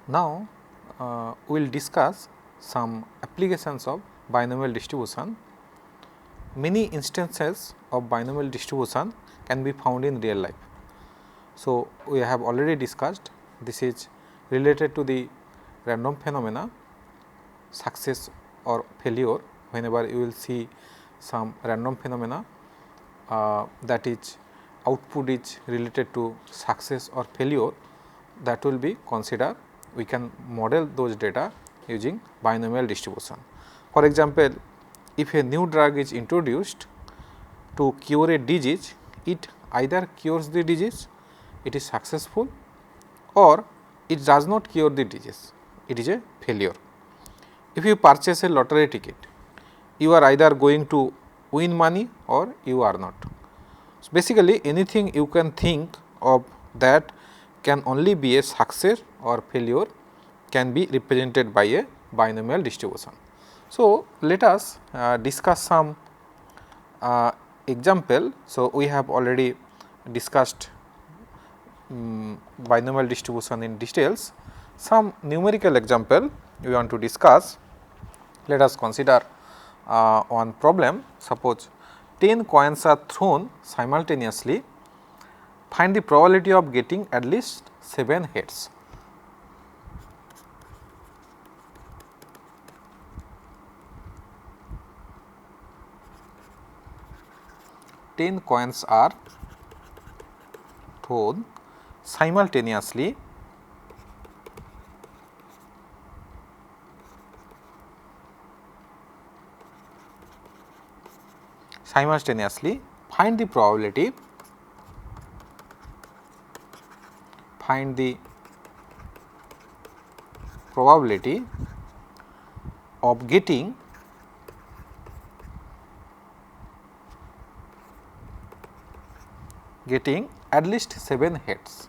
Now, we will discuss some applications of binomial distribution. Many instances of binomial distribution can be found in real life. So, we have already discussed this is related to the random phenomena, success or failure. Whenever you will see some random phenomena that is output is related to success or failure, that will be considered. We can model those data using binomial distribution. For example, if a new drug is introduced to cure a disease, it either cures the disease, it is successful, or it does not cure the disease, it is a failure. If you purchase a lottery ticket, you are either going to win money or you are not. So, basically anything you can think of that can only be a success or failure can be represented by a binomial distribution. So, let us discuss some example. So, we have already discussed binomial distribution in details. Some numerical example we want to discuss. Let us consider one problem. Suppose 10 coins are thrown simultaneously, find the probability of getting at least 7 heads. Ten coins are thrown simultaneously, find the probability of getting at least 7 heads.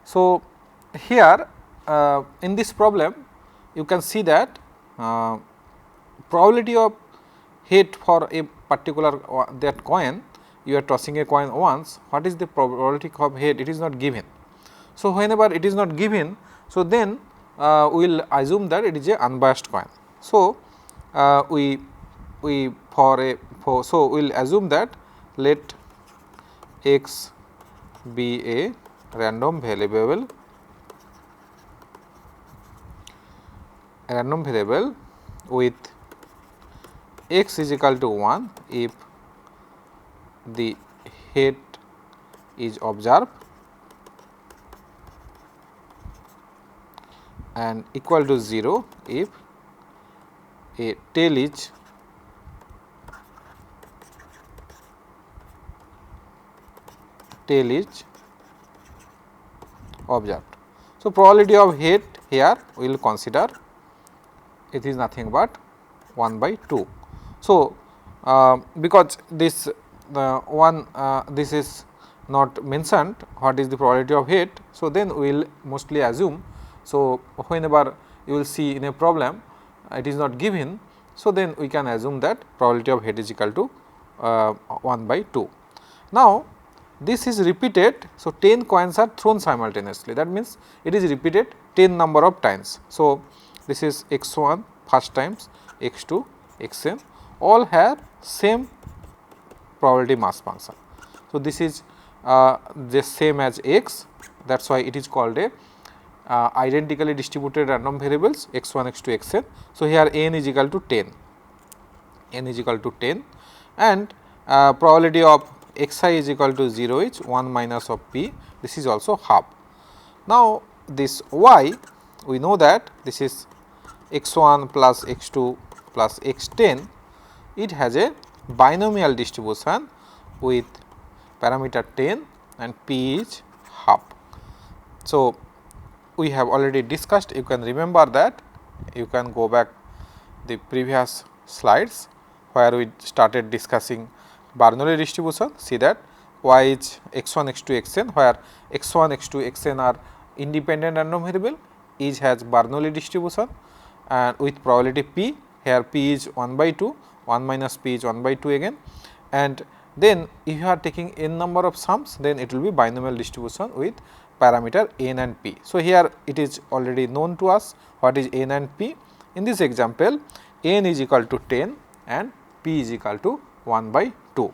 So, here in this problem you can see that probability of hit for a particular that coin, you are tossing a coin once, what is the probability of hit? It is not given. So, whenever it is not given, so then we will assume that it is a unbiased coin. So, we will assume that let x be a random variable with x is equal to 1 if the head is observed and equal to 0 if a tail is observed. So, probability of head here we will consider it is nothing but 1 by 2. So, because this this is not mentioned what is the probability of head. So, then we will mostly assume. So, whenever you will see in a problem it is not given. So, then we can assume that probability of head is equal to 1 by 2. Now, this is repeated. So, 10 coins are thrown simultaneously, that means it is repeated 10 number of times. So, this is x 1 first times, x 2, x n all have same probability mass function. So, this is the same as x, that is why it is called a identically distributed random variables x 1, x 2, x n. So, here n is equal to 10, and probability of x I is equal to 0 is 1 minus of p, this is also half. Now, this y we know that this is x 1 plus x 2 plus x 10, it has a binomial distribution with parameter 10 and p is half. So, we have already discussed, you can remember that, you can go back the previous slides where we started discussing Bernoulli distribution. See that y is x 1, x 2, x n, where x 1, x 2, x n are independent random variable, each has Bernoulli distribution and with probability p, here p is 1 by 2, 1 minus p is 1 by 2 again, and then if you are taking n number of sums, then it will be binomial distribution with parameter n and p. So, here it is already known to us what is n and p. In this example, n is equal to 10 and p is equal to 1 by 2.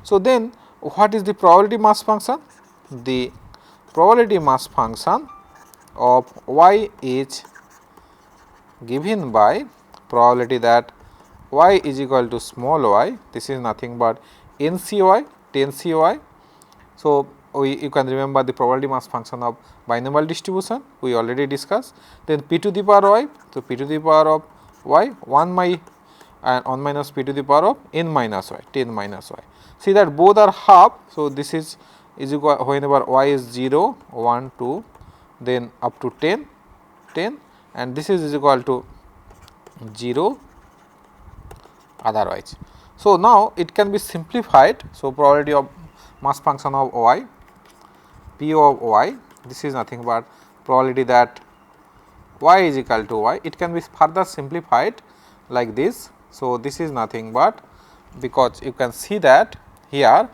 So, then what is the probability mass function? The probability mass function of y is given by probability that y is equal to small y, this is nothing but NCy, 10Cy. So, you can remember the probability mass function of binomial distribution we already discussed. Then p to the power y, so p to the power of y 1 and 1 minus p to the power of n minus y, 10 minus y. See that both are half. So, this is equal whenever y is 0, 1, 2, then up to 10, 10, and this is equal to 0 otherwise. So, now it can be simplified. So, probability of mass function of y, p of y, this is nothing but probability that y is equal to y. It can be further simplified like this. So, this is nothing but, because you can see that here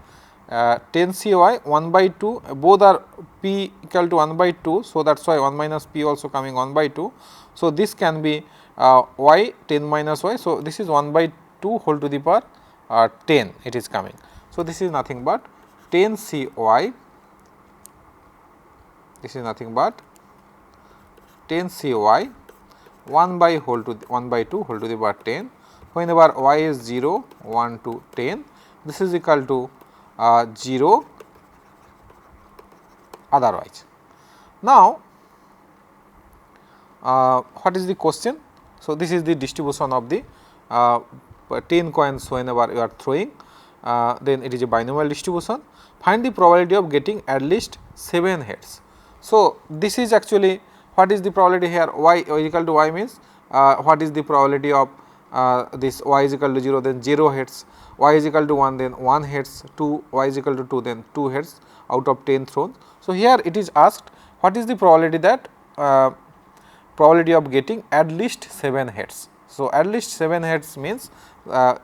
10 Cy 1 by 2, both are p equal to 1 by 2. So, that is why 1 minus p also coming 1 by 2. So, this can be y 10 minus y. So, this is 1 by 2 whole to the power 10 it is coming. So, this is nothing but 10 Cy, this is nothing but 10 Cy 1 by 2 whole to the power 10, whenever y is 0, 1 to 10, this is equal to 0 otherwise. Now, what is the question? So, this is the distribution of the 10 coins whenever you are throwing, then it is a binomial distribution. Find the probability of getting at least 7 heads. So, this is actually what is the probability here, y is equal to y means what is the probability of this y is equal to 0, then 0 heads, y is equal to 1, then 1 heads, 2, y is equal to 2, then 2 heads out of 10 thrown. So, here it is asked what is the probability that probability of getting at least 7 heads. So, at least 7 heads means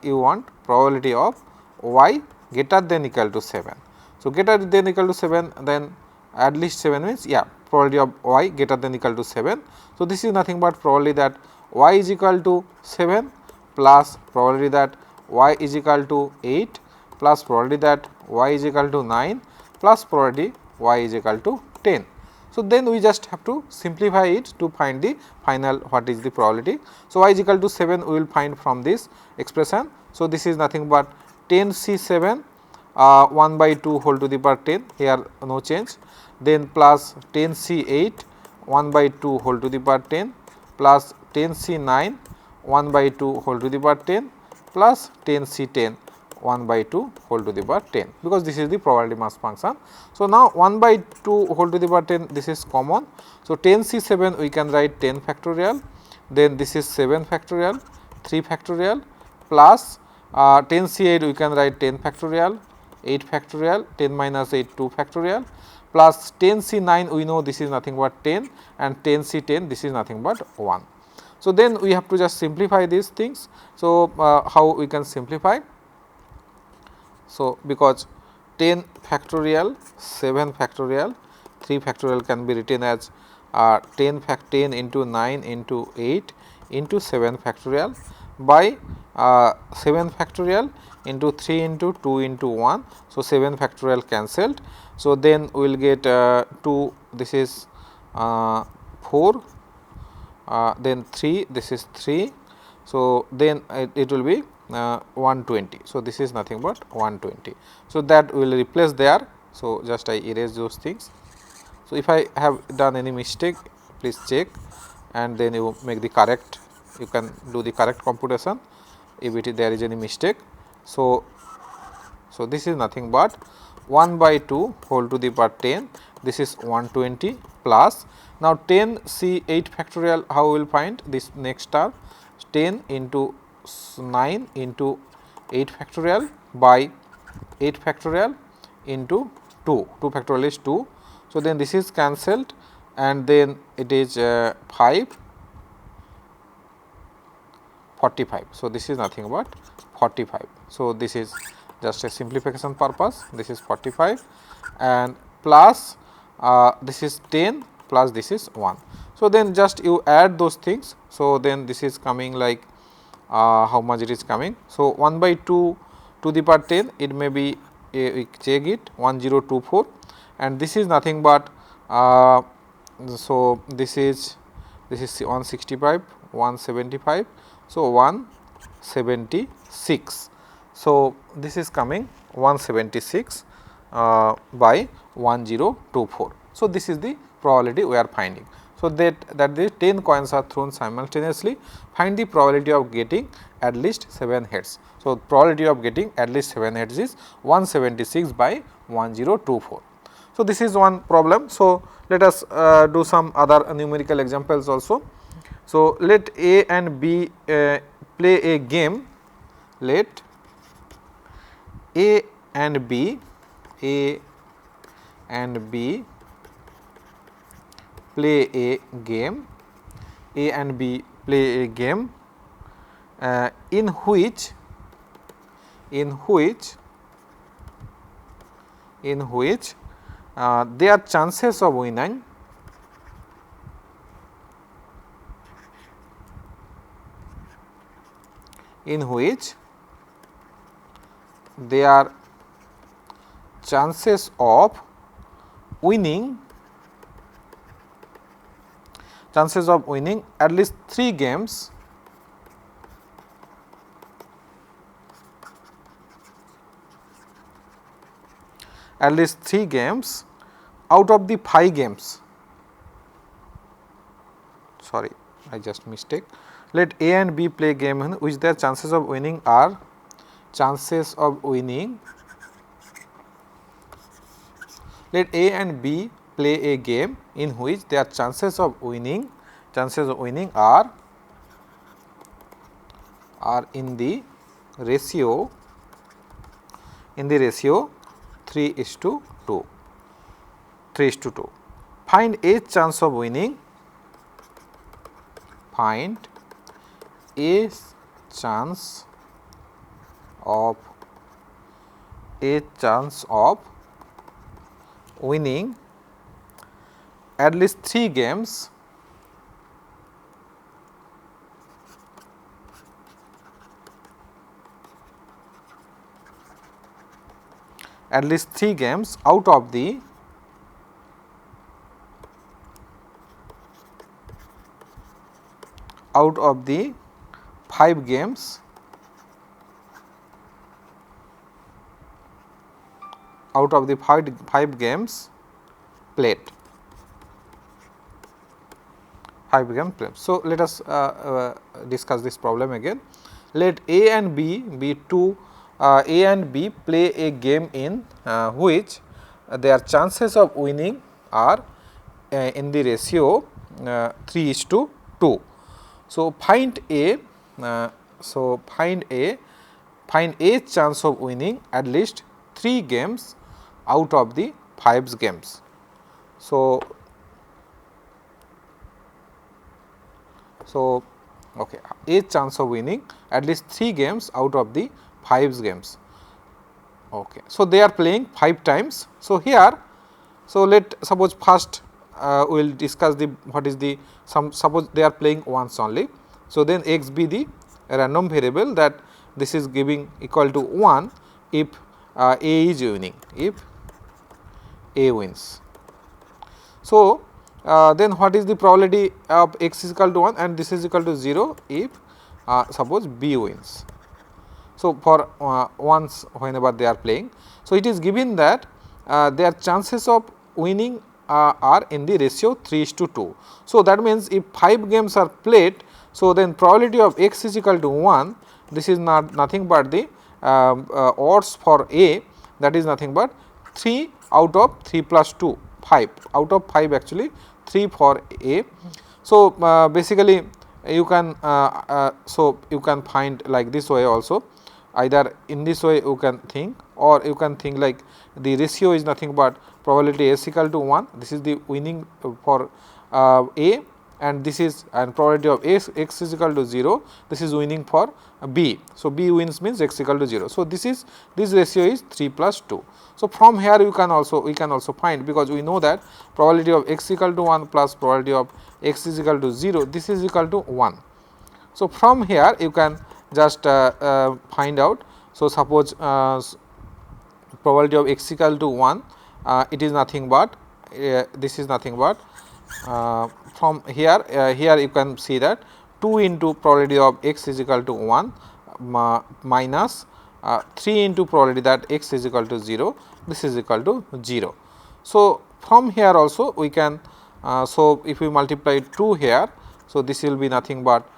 you want probability of y greater than equal to 7. So, greater than equal to 7, then at least 7 means probability of y greater than equal to 7. So, this is nothing but probability that y is equal to 7 plus probability that y is equal to 8 plus probability that y is equal to 9 plus probability y is equal to 10. So, then we just have to simplify it to find the final what is the probability. So, y is equal to 7 we will find from this expression. So, this is nothing but 10 C7 1 by 2 whole to the power 10, here no change, then plus 10 C8 1 by 2 whole to the power 10 plus 10 C9 1 by 2 whole to the power 10 plus 10 C10 1 by 2 whole to the power 10, because this is the probability mass function. So, now 1 by 2 whole to the power 10, this is common. So, 10 C7 we can write 10 factorial, then this is 7 factorial, 3 factorial plus 10 C8 we can write 10 factorial, 8 factorial, 10 minus 8 2 factorial plus 10 C9 we know this is nothing but 10 and 10 C10 this is nothing but 1. So, then we have to just simplify these things. So, how we can simplify? So, because 10 factorial, 7 factorial, 3 factorial can be written as 10 into 9 into 8 into 7 factorial by 7 factorial into 3 into 2 into 1. So, 7 factorial cancelled. So, then we will get 2, this is 4, then 3, this is 3. So, then it will be 120. So, this is nothing but 120. So, that will replace there. So, just I erase those things. So, if I have done any mistake, please check and then you make the correct, you can do the correct computation if there is any mistake. So, this is nothing but 1 by 2 whole to the power 10, this is 120 plus. Now, 10 C8 factorial, how we will find this next term, 10 into 9 into 8 factorial by 8 factorial into 2, 2 factorial is 2. So, then this is cancelled and then it is 5 45. So, this is nothing but 45. So, this is just a simplification purpose, this is 45 and plus this is 10 plus this is 1. So, then just you add those things. So, then this is coming like how much it is coming. So, 1 by 2 to the power 10, it may be we check it 1024 and this is nothing but so this is 165, 175. So, 176. So, this is coming 176 by 1024. So, this is the probability we are finding. So, that the 10 coins are thrown simultaneously, find the probability of getting at least 7 heads. So, probability of getting at least 7 heads is 176 by 1024. So, this is one problem. So, let us do some other numerical examples also. So, let A and B play a game. Let A and B play a game. A and B play a game in which their chances of winning chances of winning at least 3 games out of the 5 games. Sorry, I just mistake. Let A and B play a game in which their chances of winning are let A and B play a game in which their chances of winning are in the ratio 3:2. Find a chance of winning. Find a chance of winning at least 3 games out of the 5 games played. 5 games played. So, let us discuss this problem again. Let A and B be two A and B play a game in which their chances of winning are in the ratio 3:2. So, find a chance of winning at least 3 games out of the 5 games. So, okay, a chance of winning at least 3 games out of the 5 games. Okay. So, they are playing 5 times. So, here, so let suppose first we will discuss the what is the suppose they are playing once only. So, then x be the random variable that this is giving equal to 1 if A is winning, if A wins. So, then what is the probability of x is equal to 1 and this is equal to 0 if suppose B wins. So, for once whenever they are playing. So, it is given that their chances of winning are in the ratio 3:2. So, that means if 5 games are played, so then probability of x is equal to 1, this is nothing but the odds for A, that is nothing but 3 out of 3 plus 2, 5 out of 5 actually 3 for A. So, basically you can you can find like this way also, either in this way you can think, or you can think like the ratio is nothing but probability s equal to 1, this is the winning for A, and this is and probability of x is equal to 0, this is winning for B. So, B wins means x equal to 0. So, this ratio is 3 plus 2. So, from here we can also find, because we know that probability of x equal to 1 plus probability of x is equal to 0, this is equal to 1. So, from here you can just find out. So, suppose probability of x equal to 1, it is nothing but this is nothing but from here you can see that 2 into probability of x is equal to 1 minus 3 into probability that x is equal to 0, this is equal to 0. So, from here also we can so if we multiply 2 here, so this will be nothing but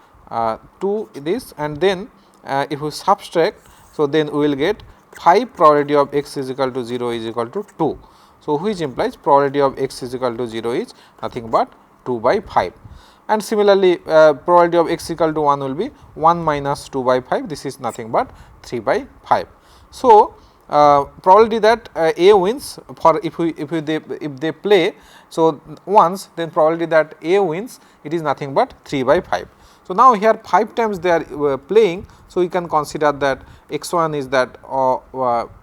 2 this, and then if we subtract, so then we will get 5 probability of x is equal to 0 is equal to 2. So, which implies probability of x is equal to 0 is nothing but 2 by 5, and similarly probability of x equal to 1 will be 1 minus 2 by 5, this is nothing but 3 by 5. So, probability that A wins for if they play, so once, then probability that A wins, it is nothing but 3 by 5. So, now here 5 times they are playing, so we can consider that x1 is that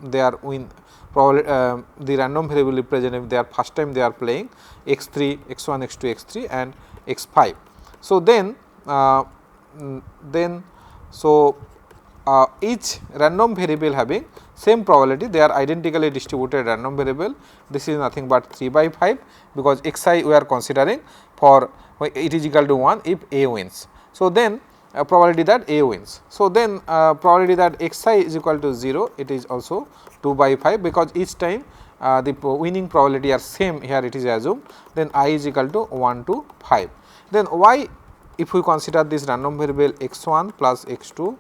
they are win probably the random variable represent if they are first time they are playing x3, x1, x2, x3 and x5. So, then each random variable having same probability, they are identically distributed random variable, this is nothing but 3 by 5, because xi we are considering for it is equal to 1 if A wins. So, then probability that A wins. So, then probability that xi is equal to 0, it is also 2 by 5, because each time the winning probability are same, here it is assumed, then I is equal to 1 to 5. Then y, if we consider this random variable x1 plus x2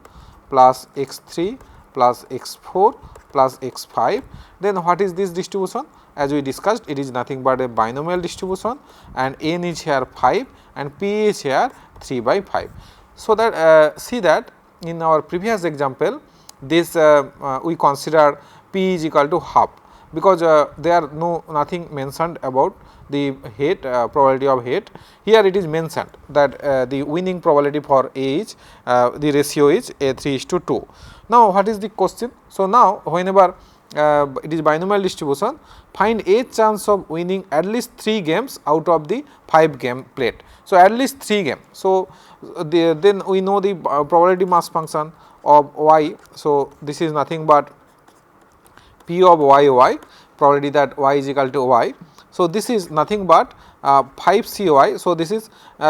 plus x3 plus x4 plus x5, then what is this distribution? As we discussed, it is nothing but a binomial distribution, and n is here 5 and p is here 3 by 5. So, that see that in our previous example, this we consider p is equal to half, because there nothing mentioned about the head probability of head. Here it is mentioned that the winning probability for A is the ratio is 3:2. Now, what is the question? So, now whenever it is binomial distribution, find a chance of winning at least 3 games out of the 5 game played. So, at least 3 games. So, then we know the probability mass function of y. So, this is nothing but p of y, probability that y is equal to y. So, this is nothing but 5 CY. So, this is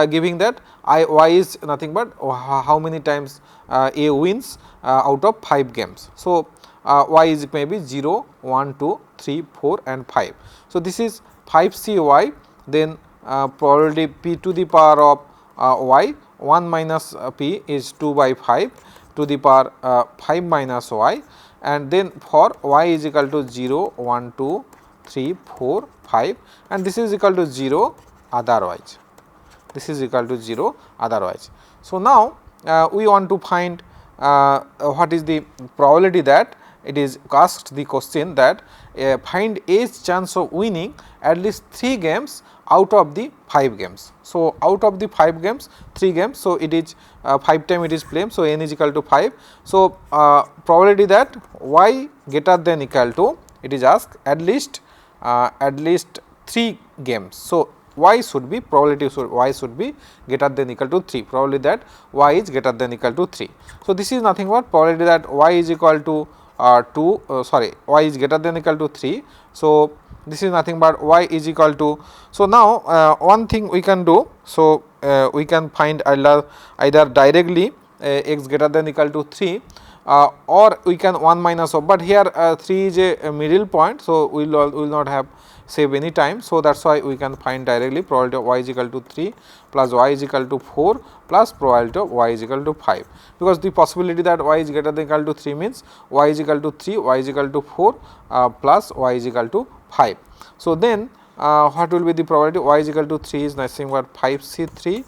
giving that y is nothing but how many times A wins out of 5 games. So, y is maybe 0, 1, 2, 3, 4 and 5. So, this is 5 CY, then probability p to the power of y, 1 minus p is 2 by 5 to the power 5 minus y, and then for y is equal to 0, 1, 2, 3, 4, 5, and this is equal to 0 otherwise. This is equal to 0 otherwise. So, now we want to find what is the probability that it is asked the question that find A's chance of winning at least 3 games out of the 5 games. So, out of the 5 games 3 games. So, it is 5 time it is played. So, n is equal to 5. So, probability that y greater than equal to, it is asked at least 3 games. So, y should be probability y should be greater than equal to 3, probability that y is greater than equal to 3. So, this is nothing but probability that y is equal to y is greater than equal to 3. So, this is nothing but y is equal to. So, now one thing we can do. So, we can find either directly x greater than equal to 3 or we can 1 minus of, but here 3 is a middle point. So, we will not have save any time. So, that is why we can find directly probability of y is equal to 3 plus y is equal to 4 plus probability of y is equal to 5, because the possibility that y is greater than equal to 3 means y is equal to 3, y is equal to 4 plus y is equal to 5. So, then what will be the probability? Y is equal to 3 is nothing but 5 C3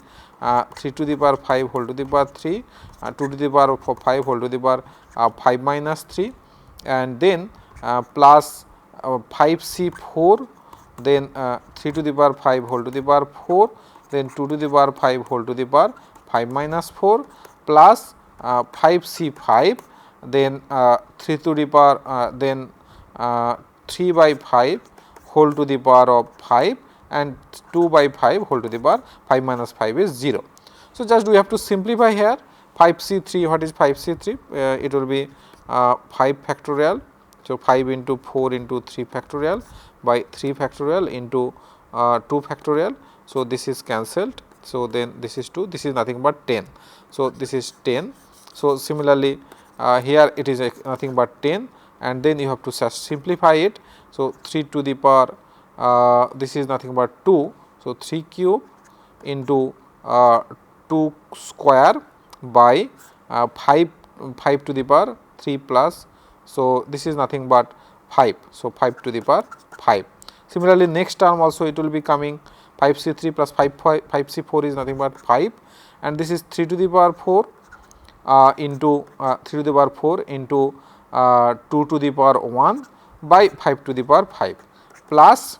3 to the power 5 whole to the power 3 2 to the power 5 whole to the power 5 minus 3, and then plus 5 C4, then 3 to the power 5 whole to the power 4 then 2 to the power 5 whole to the power 5 minus 4 plus 5c5, then 3 to the power then 3 by 5 whole to the power of 5 and 2 by 5 whole to the power 5 minus 5 is 0. So, just we have to simplify here 5c3, what is 5c3? It will be 5 factorial. So, 5 into 4 into 3 factorial by 3 factorial into 2 factorial. So, this is cancelled. So, then this is 2, this is nothing but 10. So, this is 10. So, similarly, here it is nothing but 10, and then you have to simplify it. So, 3 to the power this is nothing but 2. So, 3 cube into 2 square by 5 to the power 3 plus. So, this is nothing but 5. So, 5 to the power 5. Similarly, next term also it will be coming 5c3 plus 5c4 is nothing but 5, and this is 3 to the power 4 into 3 to the power 4 into 2 to the power 1 by 5 to the power 5 plus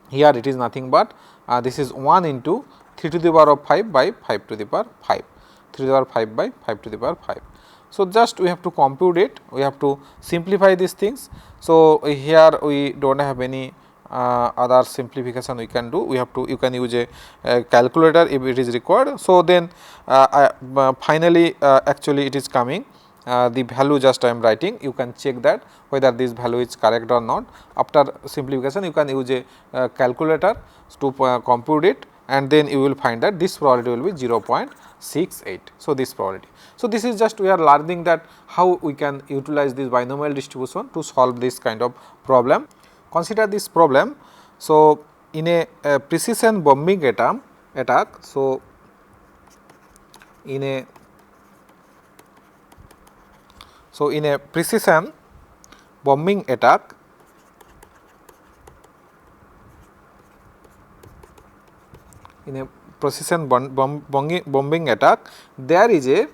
here it is nothing but this is 1 into 3 to the power of 5 by 5 to the power 5, 3 to the power 5 by 5 to the power 5. So, just we have to compute it, we have to simplify these things. So, here we do not have any other simplification we can do, we have to, you can use a calculator if it is required. So, then finally actually it is coming the value just I am writing, you can check that whether this value is correct or not. After simplification you can use a calculator to compute it, and then you will find that this probability will be 0.68. So, this probability. So, this is just we are learning that how we can utilize this binomial distribution to solve this kind of problem. Consider this problem. So, in a precision bombing attack, so in a precision bombing attack, bombing attack, there is a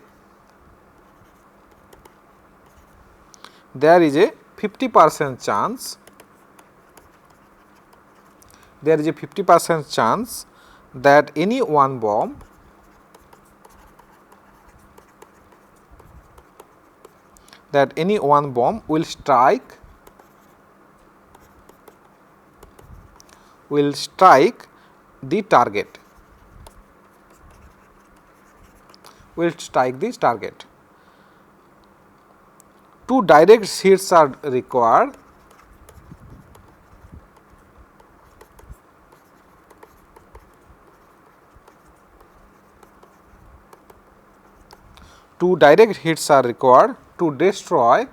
50% chance, there is a 50% chance that any one bomb will strike the target, Two direct hits are required to destroy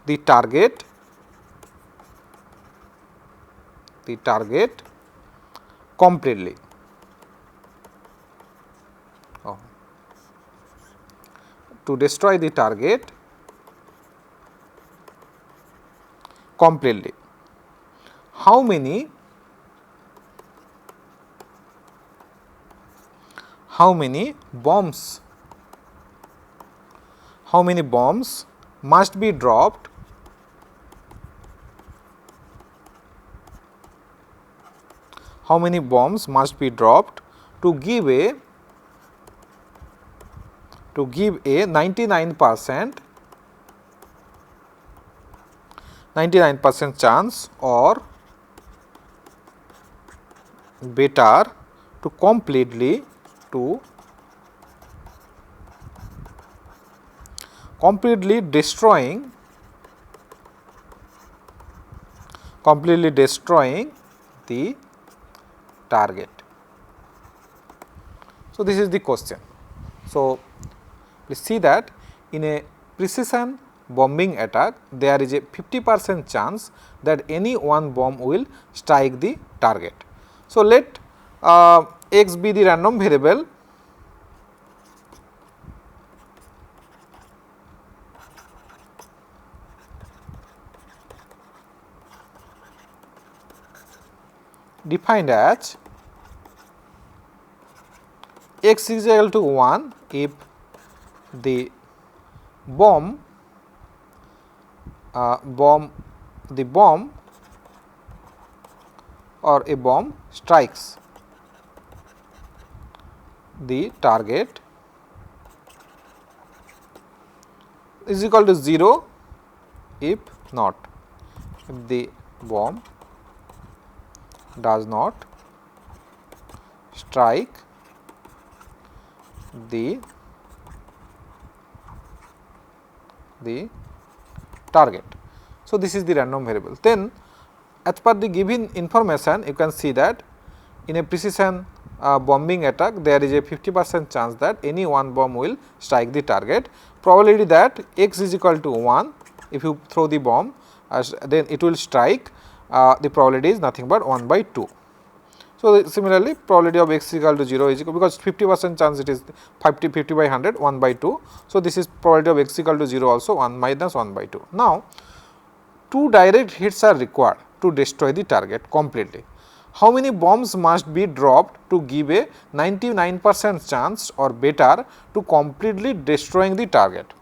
the target completely. To destroy the target completely. How many bombs must be dropped to give a 99% chance or better to completely destroying the target. So, this is the question. So, please see that in a precision bombing attack there is a 50% chance that any one bomb will strike the target. So, let x be the random variable defined as x is equal to 1 if the bomb or a bomb strikes the target is equal to 0 if not, if the bomb does not strike the target. So, this is the random variable. Then as per the given information, you can see that in a precision bombing attack, there is a 50% chance that any one bomb will strike the target. Probability that x is equal to 1, if you throw the bomb, then it will strike, the probability is nothing but 1 by 2. So, similarly, probability of x is equal to 0 is equal, because 50% chance it is 50 by 100, 1 by 2. So, this is probability of x is equal to 0 also 1 minus 1 by 2. Now, 2 direct hits are required to destroy the target completely. How many bombs must be dropped to give a 99% chance or better to completely destroying the target?